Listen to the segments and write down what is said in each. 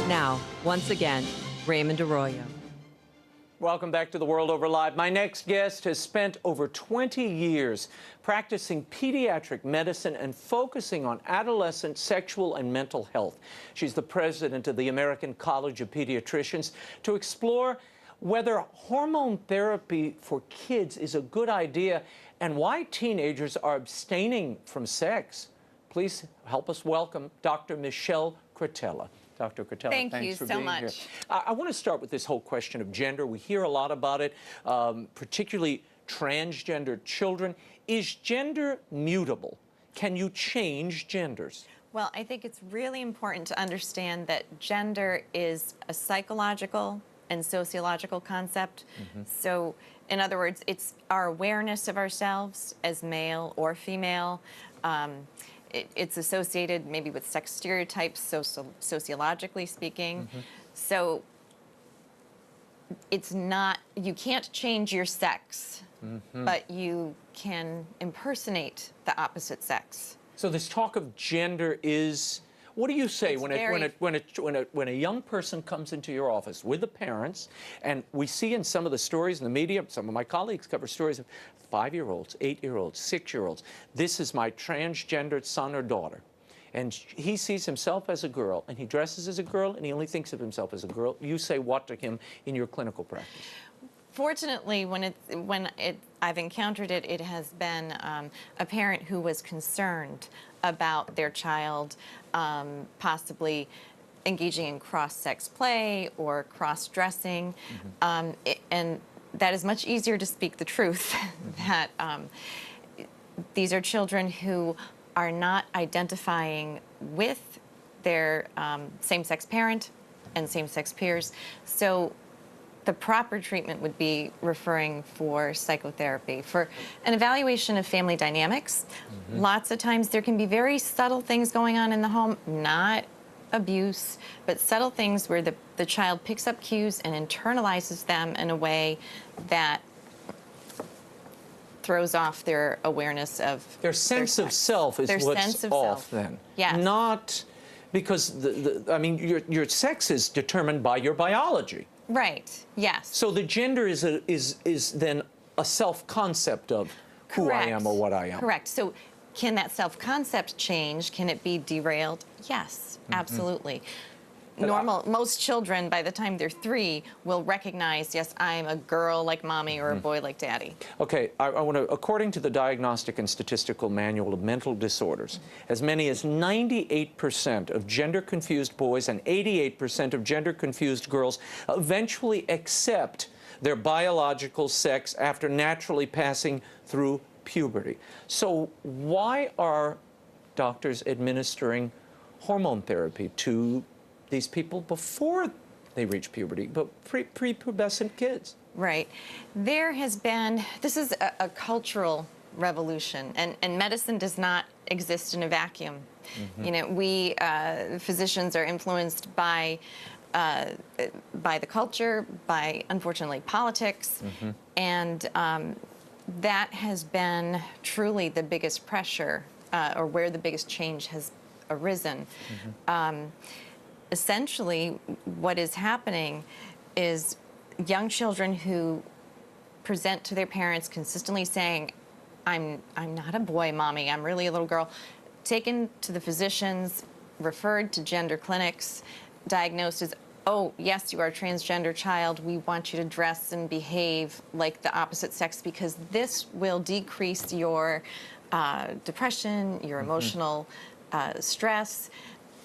Now, once again, Raymond Arroyo. Welcome back to The World Over Live. My next guest has spent over 20 years practicing pediatric medicine and focusing on adolescent sexual and mental health. She's the president of the American College of Pediatricians to explore whether hormone therapy for kids is a good idea and why teenagers are abstaining from sex. Please help us welcome Dr. Michelle Cretella. Dr. Cretella, Thank thanks you for so being much. here. I want to start with this whole question of gender. We hear a lot about it, particularly transgender children. Is gender mutable? Can you change genders? Well, I think it's really important to understand that gender is a psychological and sociological concept. So, in other words, it's our awareness of ourselves as male or female. It's associated maybe with sex stereotypes, sociologically speaking. So it's not, you can't change your sex, but you can impersonate the opposite sex. So this talk of gender is, what do you say when a young person comes into your office with the parents, and we see in some of the stories in the media, some of my colleagues cover stories of 5-year-olds, 8-year-olds, 6-year-olds. This is my transgendered son or daughter. And he sees himself as a girl, and he dresses as a girl, and he only thinks of himself as a girl. You say what to him in your clinical practice? Fortunately, I've encountered it, it has been a parent who was concerned about their child possibly engaging in cross-sex play or cross-dressing, and that is much easier to speak the truth, that these are children who are not identifying with their same-sex parent and same-sex peers. So the proper treatment would be referring for psychotherapy, for an evaluation of family dynamics. Lots of times there can be very subtle things going on in the home, not abuse, but subtle things where the child picks up cues and internalizes them in a way that throws off their awareness of their sense of self is their what's sense of off self. then. Yes. Not because, I mean, your sex is determined by your biology. Right, yes. So the gender is then a self-concept of who I am or what I am. Correct. So can that self-concept change? Can it be derailed? Yes, absolutely. Most children, by the time they're 3, will recognize, yes, I'm a girl like mommy or a boy like daddy. Okay, I want to, according to the Diagnostic and Statistical Manual of Mental Disorders, as many as 98% of gender-confused boys and 88% of gender-confused girls eventually accept their biological sex after naturally passing through puberty. So why are doctors administering hormone therapy to these people before they reach puberty, but prepubescent kids? Right. There has been, this is a cultural revolution, and medicine does not exist in a vacuum. You know, we physicians are influenced by the culture, by, unfortunately, politics, and that has been truly the biggest pressure, or where the biggest change has arisen. Essentially, what is happening is young children who present to their parents consistently saying, I'm not a boy, mommy, I'm really a little girl, taken to the physicians, referred to gender clinics, diagnosed as, oh, yes, you are a transgender child, we want you to dress and behave like the opposite sex because this will decrease your depression, your emotional stress.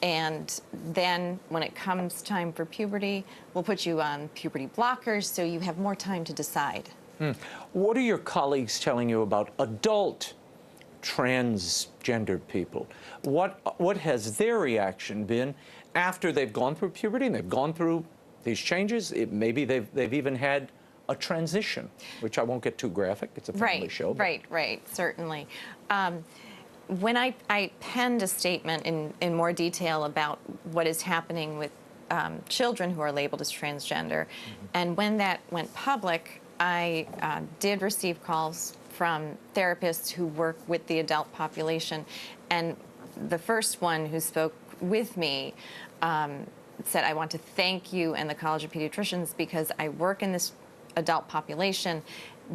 And then when it comes time for puberty, we'll put you on puberty blockers so you have more time to decide. What are your colleagues telling you about adult transgender people? What has their reaction been after they've gone through puberty and they've gone through these changes? Maybe they've even had a transition, which I won't get too graphic. It's a family show. Right, certainly. When I penned a statement in more detail about what is happening with children who are labeled as transgender, and when that went public, I did receive calls from therapists who work with the adult population, and the first one who spoke with me said, I want to thank you and the College of Pediatricians because I work in this adult population.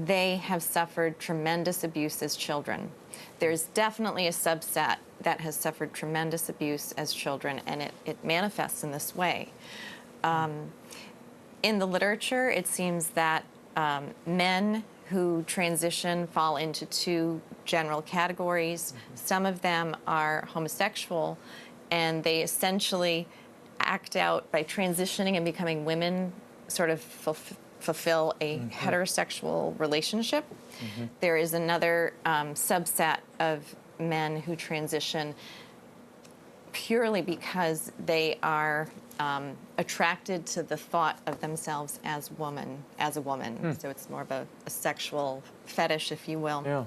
They have suffered tremendous abuse as children. There's definitely a subset that has suffered tremendous abuse as children, and it manifests in this way. In the literature, it seems that men who transition fall into two general categories. Some of them are homosexual, and they essentially act out by transitioning and becoming women, sort of fulfill a heterosexual relationship. There is another subset of men who transition purely because they are attracted to the thought of themselves as a woman. So it's more of a sexual fetish, if you will. Yeah.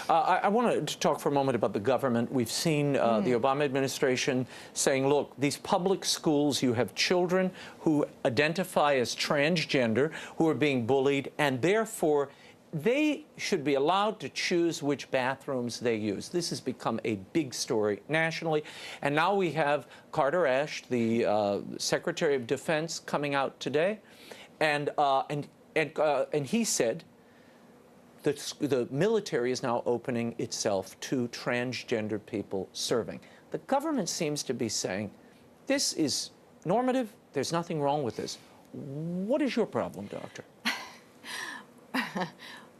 I want to talk for a moment about the government. We've seen the Obama administration saying, look, these public schools, you have children who identify as transgender, who are being bullied, and therefore they should be allowed to choose which bathrooms they use. This has become a big story nationally. And now we have Carter Ash, the Secretary of Defense, coming out today. And he said that the military is now opening itself to transgender people serving. The government seems to be saying, this is normative, there's nothing wrong with this. What is your problem, doctor?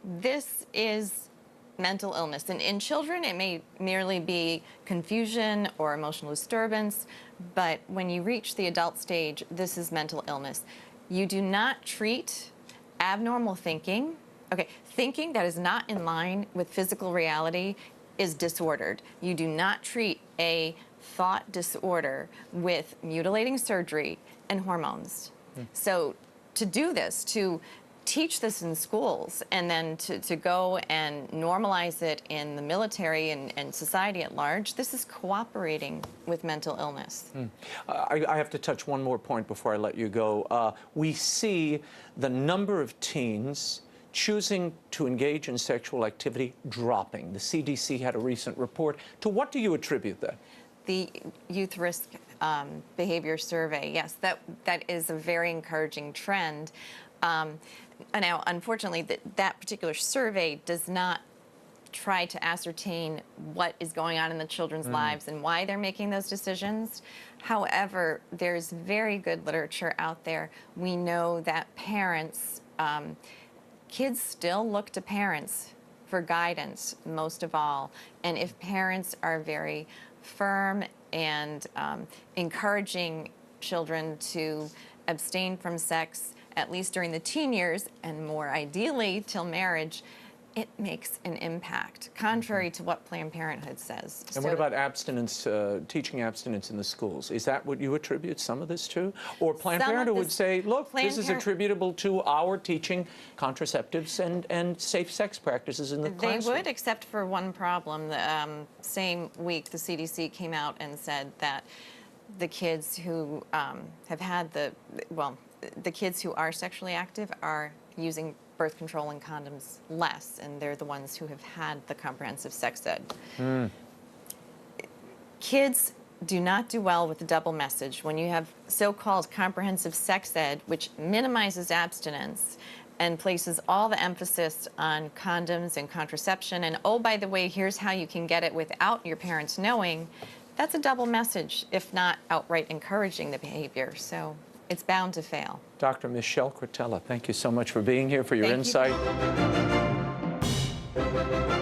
This is mental illness. And in children, it may merely be confusion or emotional disturbance, but when you reach the adult stage, this is mental illness. You do not treat abnormal thinking. Okay, thinking that is not in line with physical reality is disordered. You do not treat a thought disorder with mutilating surgery and hormones. So to do this, to teach this in schools and then to go and normalize it in the military and society at large, this is cooperating with mental illness. I have to touch one more point before I let you go. We see the number of teens choosing to engage in sexual activity dropping. The CDC had a recent report. To what do you attribute that? The Youth Risk Behavior Survey, yes, that is a very encouraging trend. Now, unfortunately, that particular survey does not try to ascertain what is going on in the children's lives and why they're making those decisions. However, there's very good literature out there. We know that parents, kids still look to parents for guidance, most of all. And if parents are very firm and encouraging children to abstain from sex, at least during the teen years, and more ideally till marriage, it makes an impact, contrary to what Planned Parenthood says. And what about abstinence, teaching abstinence in the schools? Is that what you attribute some of this to? Or Planned Parenthood would say, look, this is attributable to our teaching contraceptives and safe sex practices in the classroom. They would, except for one problem. The same week, the CDC came out and said that the kids who have had the kids who are sexually active are using birth control and condoms less, and they're the ones who have had the comprehensive sex ed. Kids do not do well with the double message. When you have so-called comprehensive sex ed, which minimizes abstinence and places all the emphasis on condoms and contraception, and oh, by the way, here's how you can get it without your parents knowing, that's a double message, if not outright encouraging the behavior. So it's bound to fail. Dr. Michelle Cretella, thank you so much for being here, for your Thank insight. you.